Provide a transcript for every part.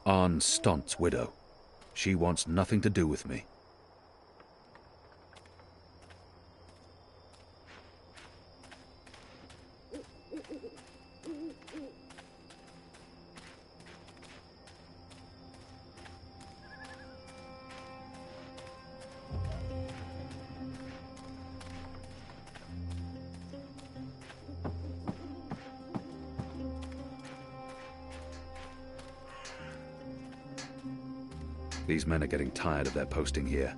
Arne Stont's widow. She wants nothing to do with me. These men are getting tired of their posting here.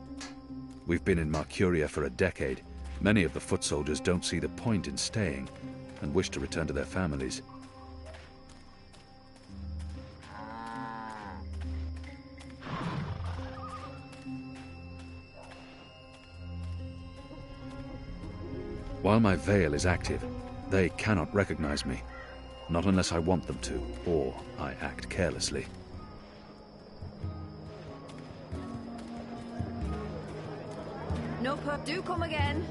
We've been in Mercuria for a decade. Many of the foot soldiers don't see the point in staying and wish to return to their families. While my veil is active, they cannot recognize me. Not unless I want them to, or I act carelessly. No, Pup, do come again.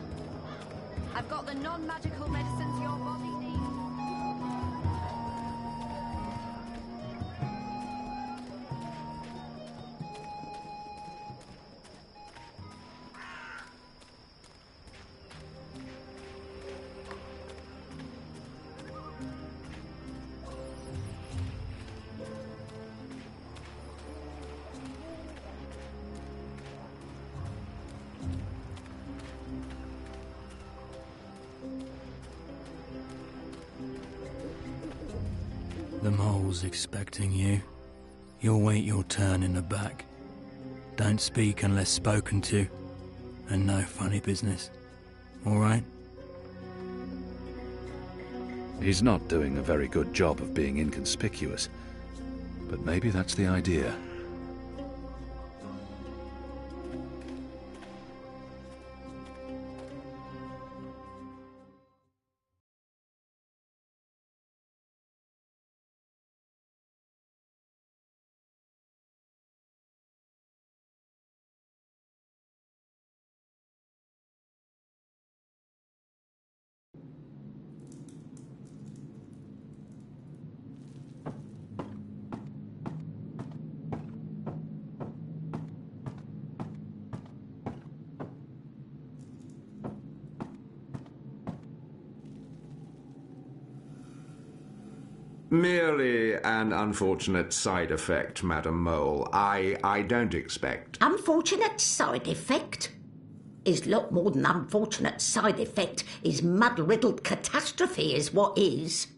I've got the non-magical medicines your body needs. The mole's expecting you. You'll wait your turn in the back. Don't speak unless spoken to. And no funny business. All right? He's not doing a very good job of being inconspicuous. But maybe that's the idea. Merely an unfortunate side effect, Madam Mole. I don't expect... Unfortunate side effect? Is lot more than unfortunate side effect. Is mud-riddled catastrophe is what is.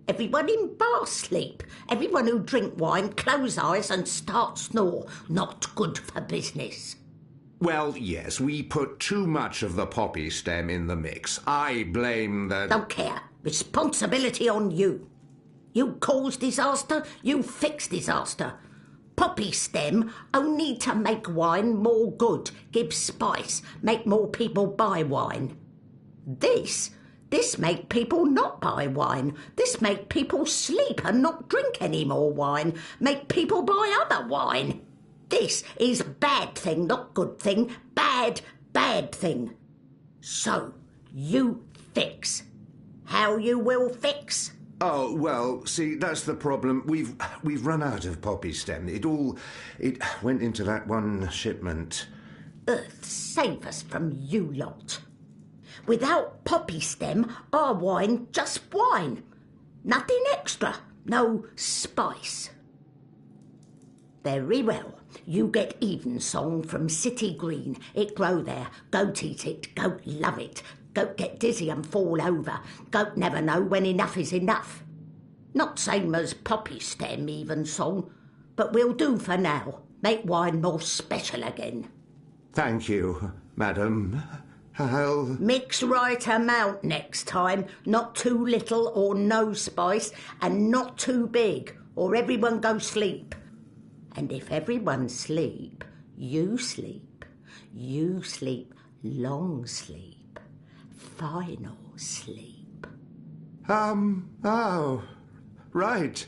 Everyone in bar sleep. Everyone who drink wine close eyes and start snore. Not good for business. Well, yes, we put too much of the poppy stem in the mix. I blame the... Don't care. Responsibility on you. You cause disaster, you fix disaster. Poppy stem only to make wine more good, give spice, make more people buy wine. This make people not buy wine. This make people sleep and not drink any more wine. Make people buy other wine. This is bad thing, not good thing. Bad thing. So, you fix. How you will fix? Oh, well, see, that's the problem. We've run out of poppy stem. It went into that one shipment. Earth save us from you lot. Without poppy stem, our wine just wine. Nothing extra. No spice. Very well. You get Evensong from City Green. It grow there. Goat eat it. Goat love it. Goat get dizzy and fall over. Goat never know when enough is enough. Not same as poppy stem Evensong, but we'll do for now. Make wine more special again. Thank you, madam. I'll... Mix right amount next time. Not too little or no spice, and not too big, or everyone go sleep. And if everyone sleep, you sleep. You sleep long sleep. Final sleep. Oh, right.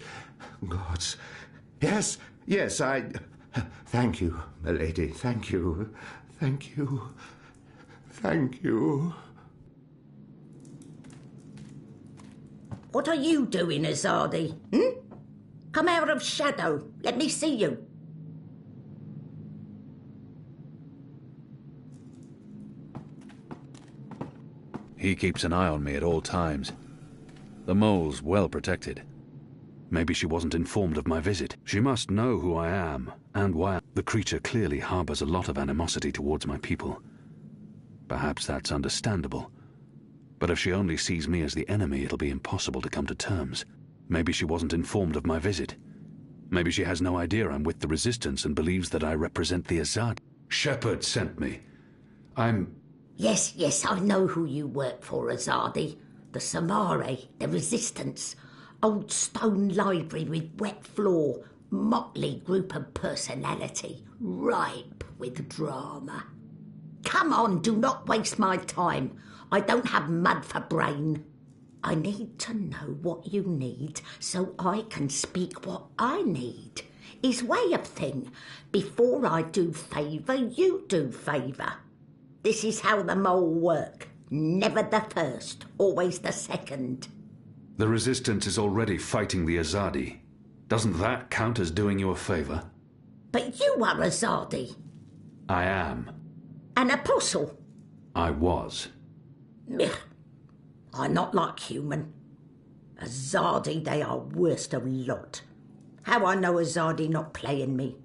Gods. Yes, I... Thank you, milady, thank you. Thank you. Thank you. What are you doing, Azadi? Come out of shadow. Let me see you. He keeps an eye on me at all times. The mole's well protected. Maybe she wasn't informed of my visit. She must know who I am, and why. The creature clearly harbors a lot of animosity towards my people. Perhaps that's understandable. But if she only sees me as the enemy, it'll be impossible to come to terms. Maybe she wasn't informed of my visit. Maybe she has no idea I'm with the Resistance and believes that I represent the Azad. Shepard sent me. Yes, I know who you work for, Azadi. The Samare, the Resistance. Old stone library with wet floor. Motley group of personality. Ripe with drama. Come on, do not waste my time. I don't have mud for brain. I need to know what you need so I can speak what I need. His way of thing. Before I do favour, you do favour. This is how the mole work. Never the first, always the second. The Resistance is already fighting the Azadi. Doesn't that count as doing you a favour? But you are Azadi. I am. An apostle. I was. Ugh. I'm not like human. Azadi, they are worst of lot. How I know Azadi not playing me?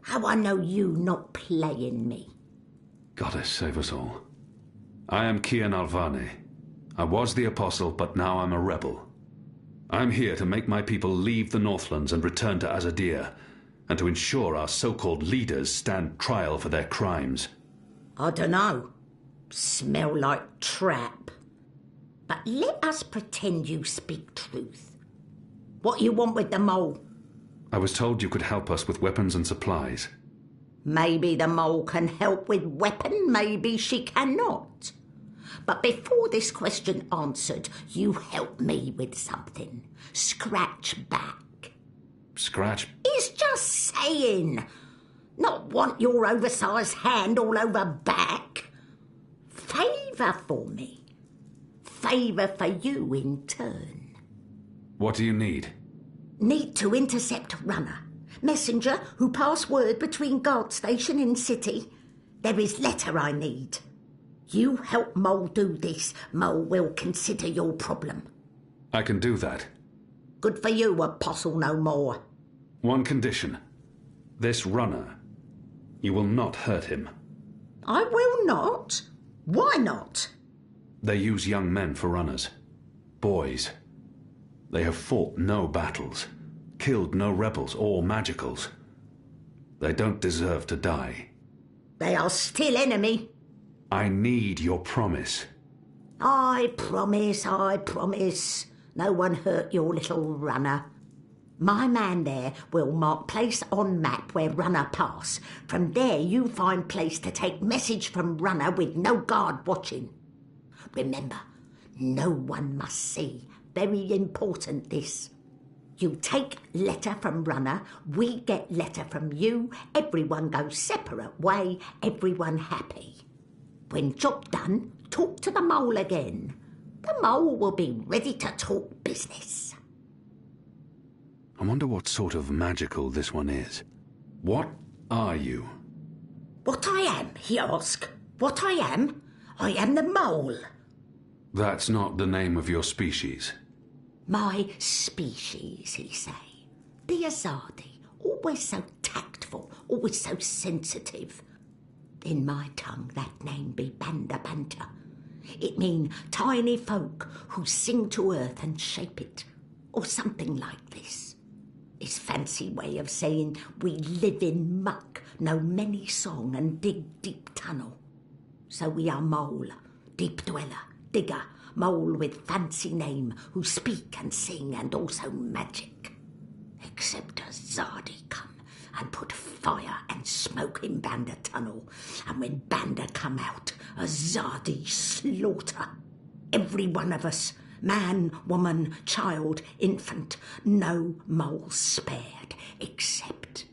How I know you not playing me? Goddess save us all. I am Kian Alvane. I was the Apostle, but now I'm a rebel. I'm here to make my people leave the Northlands and return to Azadir, and to ensure our so-called leaders stand trial for their crimes. I dunno. Smell like trap. But let us pretend you speak truth. What you want with the mole? I was told you could help us with weapons and supplies. Maybe the mole can help with weapon, maybe she cannot. But before this question answered, you help me with something. Scratch back. Scratch? He's just saying. Not want your oversized hand all over back. Favour for me. Favour for you in turn. What do you need? Need to intercept Runner. Messenger who pass word between guard station and city. There is letter I need. You help Mole do this, Mole will consider your problem. I can do that. Good for you, Apostle no more. One condition. This Runner. You will not hurt him. I will not? Why not? They use young men for runners. Boys. They have fought no battles, killed no rebels or magicals. They don't deserve to die. They are still enemy. I need your promise. I promise. No one hurt your little Runner. My man there will mark place on map where Runner pass. From there you find place to take message from Runner with no guard watching. Remember, no one must see. Very important this. You take letter from Runner, we get letter from you, everyone goes separate way, everyone happy. When job done, talk to the mole again. The mole will be ready to talk business. I wonder what sort of magical this one is. What are you? What I am, he asked. What I am? I am the mole. That's not the name of your species. My species, he say. The Azadi, always so tactful, always so sensitive. In my tongue that name be Banda Banta. It mean tiny folk who sing to earth and shape it, or something like this. His fancy way of saying we live in muck, know many song and dig deep tunnel. So we are mole, deep dweller, digger, mole with fancy name, who speak and sing and also magic. Except a Zadi come and put fire and smoke in Banda tunnel, and when Banda come out, a Zadi slaughter. Every one of us, man, woman, child, infant, no mole spared, except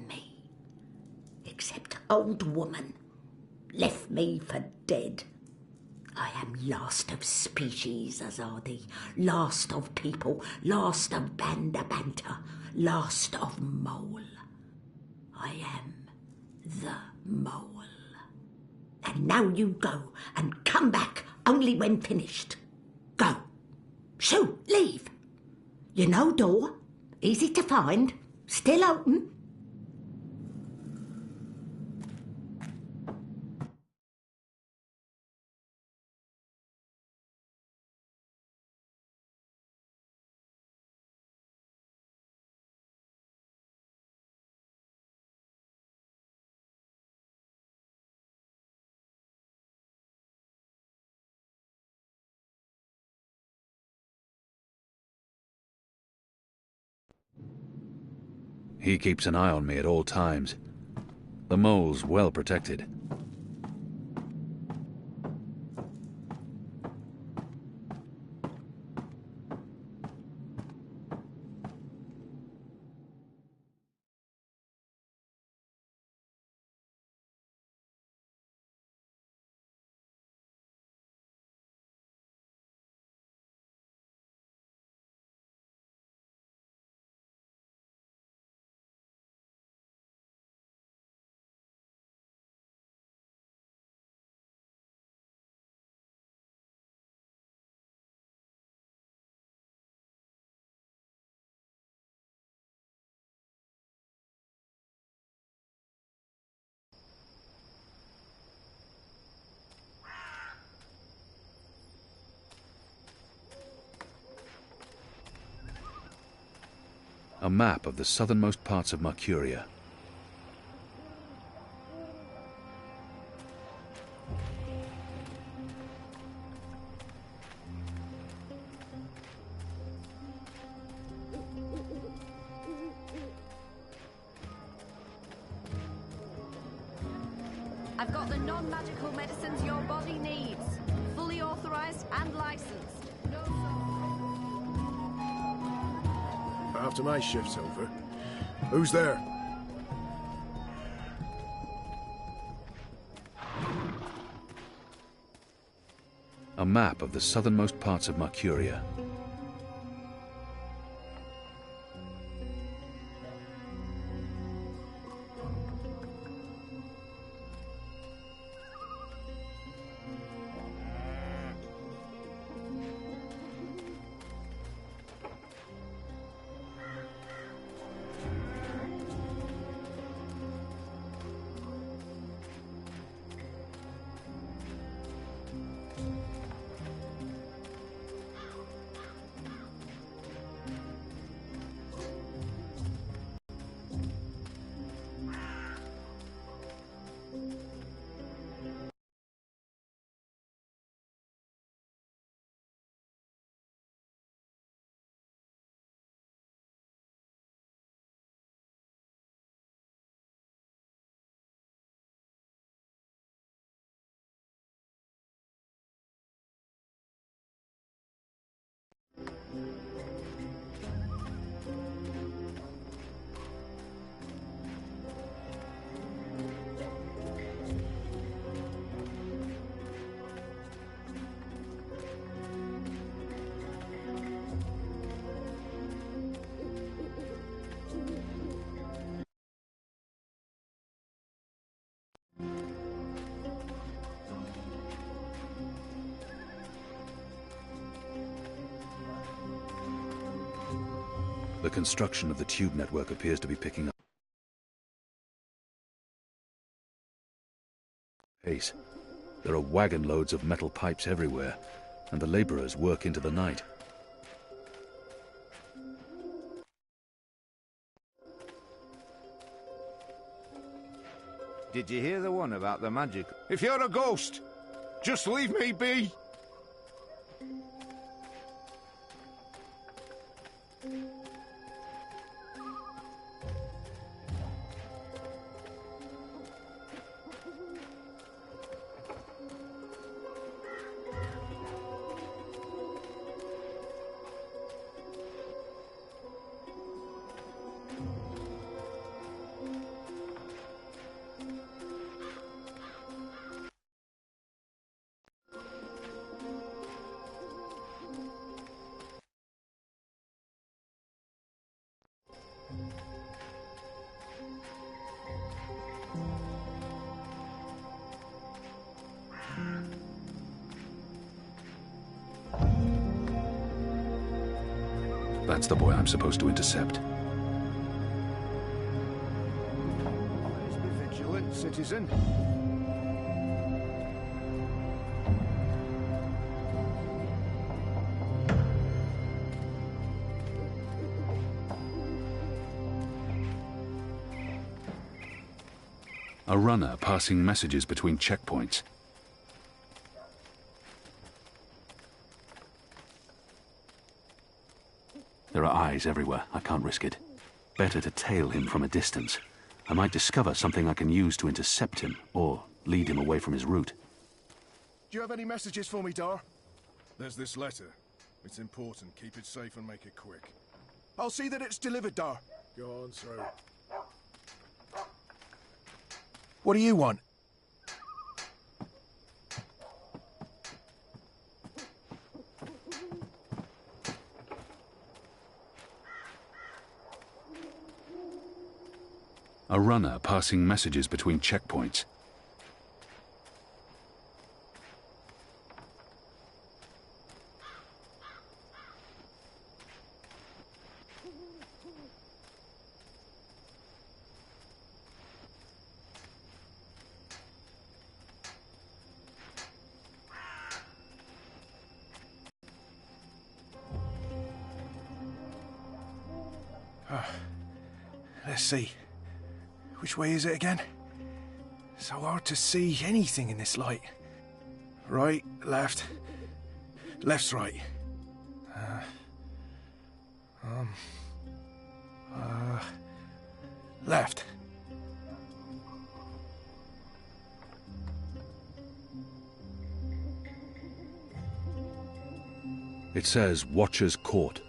me. Except old woman, left me for dead. I am last of species, Azadi, last of people, last of Banda Banta, last of Mole. I am the Mole. And now you go and come back only when finished. Go. Shoo, leave. You know door, easy to find, still open. He keeps an eye on me at all times. The mole's well protected. A map of the southernmost parts of Mercuria. I've got the non-magical medicines your body needs. Fully authorized and licensed. After my shift's over. Who's there? A map of the southernmost parts of Mercuria. The construction of the tube network appears to be picking up pace. There are wagon loads of metal pipes everywhere, and the laborers work into the night. Did you hear the one about the magic? If you're a ghost, just leave me be! That's the boy I'm supposed to intercept. Always be vigilant, citizen. A runner passing messages between checkpoints. There are eyes everywhere. I can't risk it. Better to tail him from a distance. I might discover something I can use to intercept him, or lead him away from his route. Do you have any messages for me, Dar? There's this letter. It's important. Keep it safe and make it quick. I'll see that it's delivered, Dar. Go on through. What do you want? A runner passing messages between checkpoints. Let's see. Which way is it again? So hard to see anything in this light. Right, left. Left's right. Left. It says Watchers Court.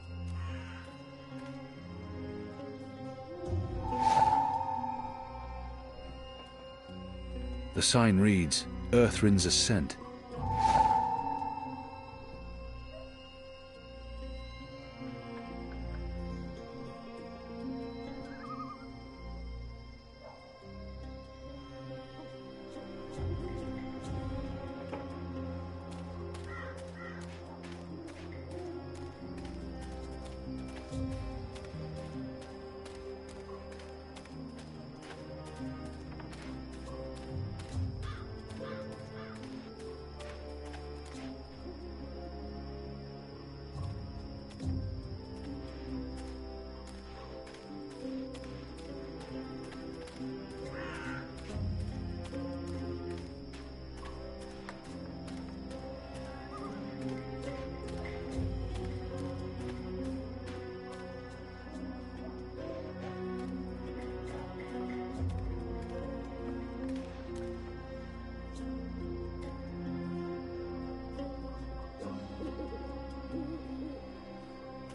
The sign reads, Earthrin's Ascent.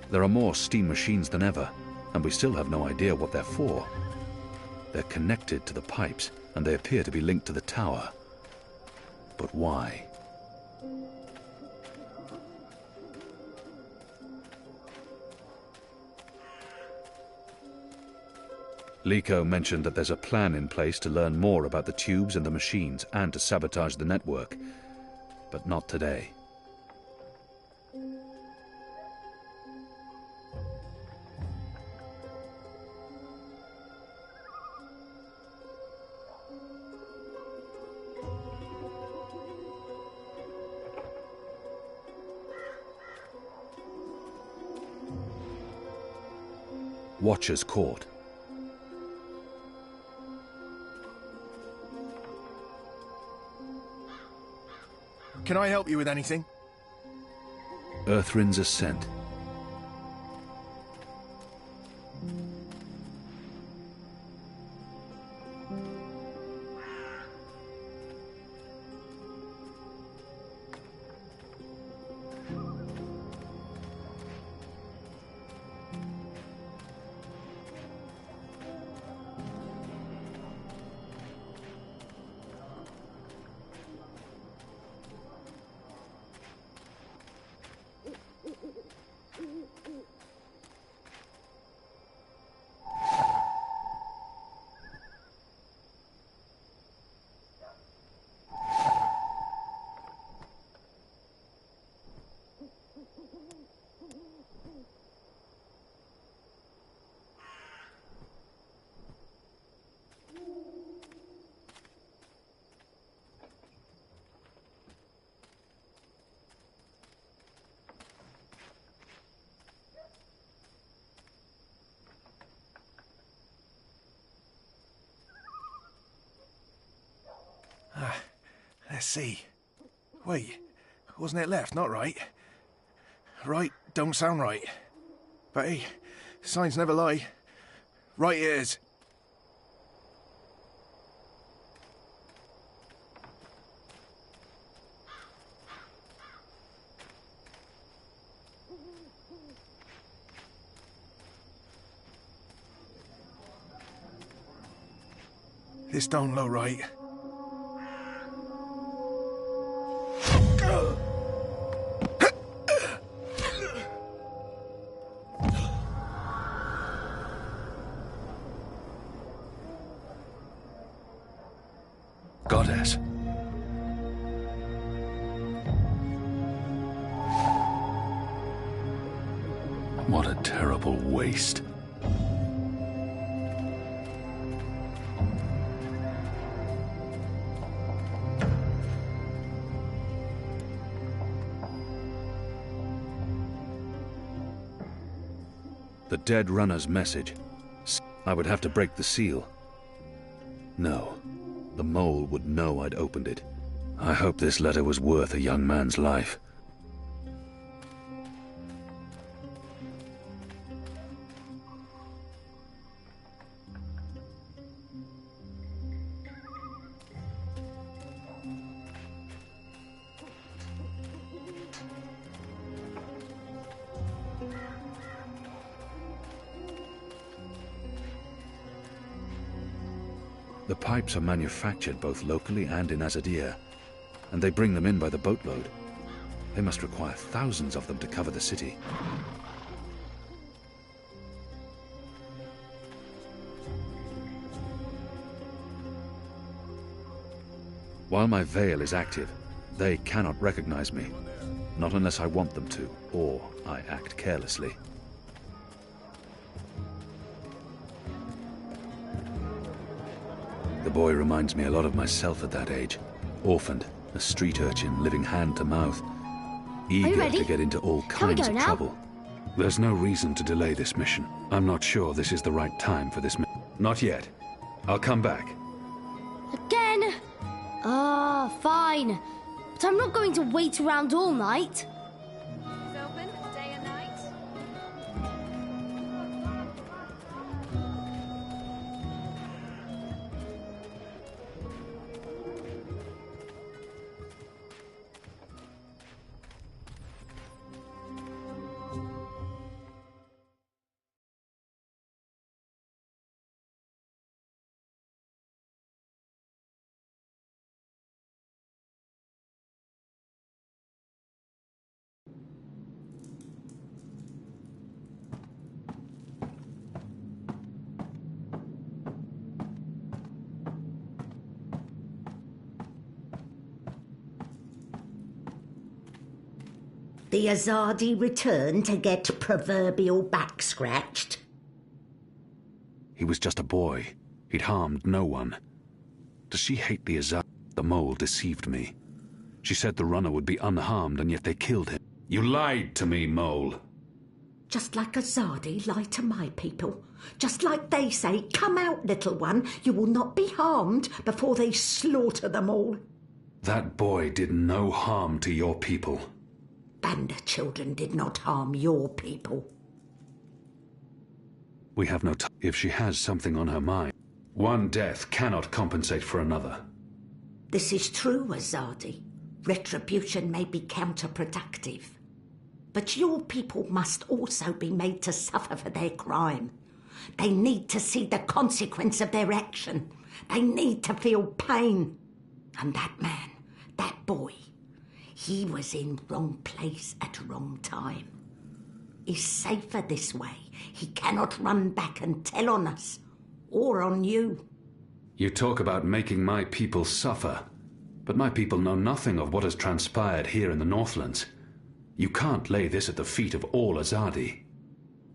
There are more steam machines than ever, and we still have no idea what they're for. They're connected to the pipes, and they appear to be linked to the tower. But why? Liko mentioned that there's a plan in place to learn more about the tubes and the machines, and to sabotage the network. But not today. Watchers Court. Can I help you with anything? Earthrin's Ascent. Let's see. Wait, wasn't it left, not right? Right don't sound right. But hey, signs never lie. Right it is. This don't look right. Goddess. What a terrible waste. The dead runner's message. I would have to break the seal. No, the mole would know I'd opened it. I hope this letter was worth a young man's life. The pipes are manufactured both locally and in Azadir, and they bring them in by the boatload. They must require thousands of them to cover the city. While my veil is active, they cannot recognize me. Not unless I want them to, or I act carelessly. The boy reminds me a lot of myself at that age. Orphaned, a street urchin living hand to mouth. Eager to get into all kinds of trouble. There's no reason to delay this mission. I'm not sure this is the right time for this mission. Not yet. I'll come back. Again? Ah, fine. But I'm not going to wait around all night. It's open day and night. The Azadi return to get proverbial back scratched? He was just a boy. He'd harmed no one. Does she hate the Azadi? The mole deceived me. She said the runner would be unharmed, and yet they killed him. You lied to me, Mole. Just like Azadi lie to my people. Just like they say, come out, little one, you will not be harmed before they slaughter them all. That boy did no harm to your people. Banda children did not harm your people. We have no time. If she has something on her mind, one death cannot compensate for another. This is true, Azadi. Retribution may be counterproductive. But your people must also be made to suffer for their crime. They need to see the consequence of their action. They need to feel pain. And that man, that boy, he was in wrong place at wrong time. He's safer this way. He cannot run back and tell on us, or on you. You talk about making my people suffer, but my people know nothing of what has transpired here in the Northlands. You can't lay this at the feet of all Azadi.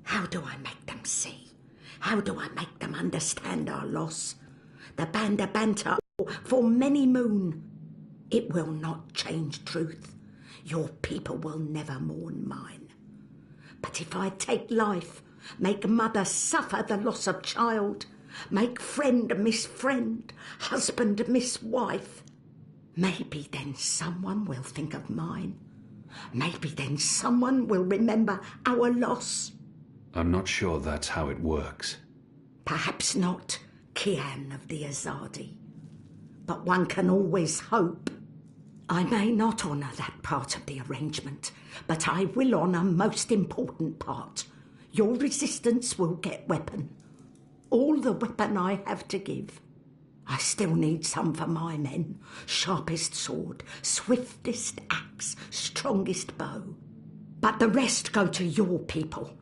How do I make them see? How do I make them understand our loss? The Banda Banter for many moon. It will not change truth. Your people will never mourn mine. But if I take life, make mother suffer the loss of child, make friend miss friend, husband miss wife, Maybe then someone will think of mine. Maybe then someone will remember our loss. I'm not sure that's how it works. Perhaps not, Kian of the Azadi. But one can always hope. I may not honour that part of the arrangement, but I will honour most important part. Your resistance will get weapon. All the weapon I have to give. I still need some for my men. Sharpest sword, swiftest axe, strongest bow. But the rest go to your people.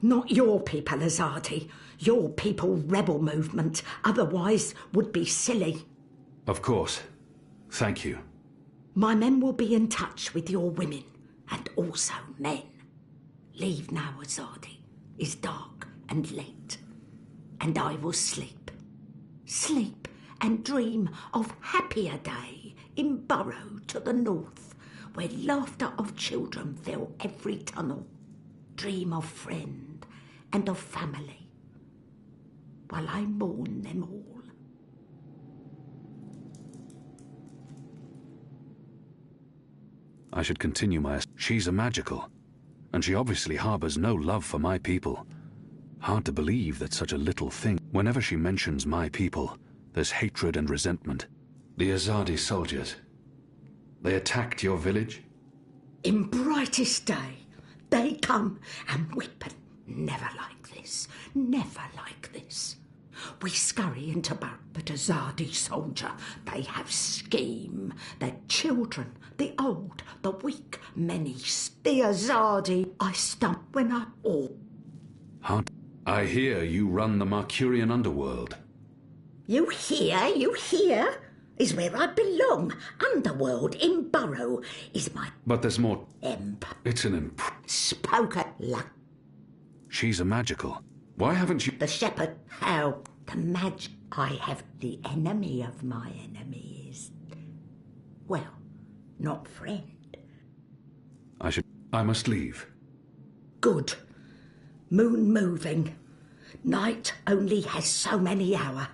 Not your people, Azadi. Your people rebel movement, otherwise would be silly. Of course. Thank you. My men will be in touch with your women, and also men. Leave now, Azadi. It's dark and late, and I will sleep. Sleep and dream of happier day in Burrow to the north, where laughter of children fill every tunnel. Dream of friend and of family, while I mourn them all. I should continue my... She's a magical, and she obviously harbours no love for my people. Hard to believe that such a little thing... Whenever she mentions my people, there's hatred and resentment. The Azadi soldiers, they attacked your village? In brightest day, they come and weep. Never like this, never like this. We scurry into Bar, but Azadi soldier, they have scheme. Their children, the old, the weak, many, the Azadi. I stump when I... Oh. Hard. I hear you run the Mercurian underworld. You hear? Is where I belong. Underworld in Burrow is my... But there's more... Imp. It's an imp... Spoken luck. She's a magical. Why haven't you... The shepherd, how? The magic. I have the enemy of my enemies. Well, not friend. I must leave. Good. Moon moving. Night only has so many hours.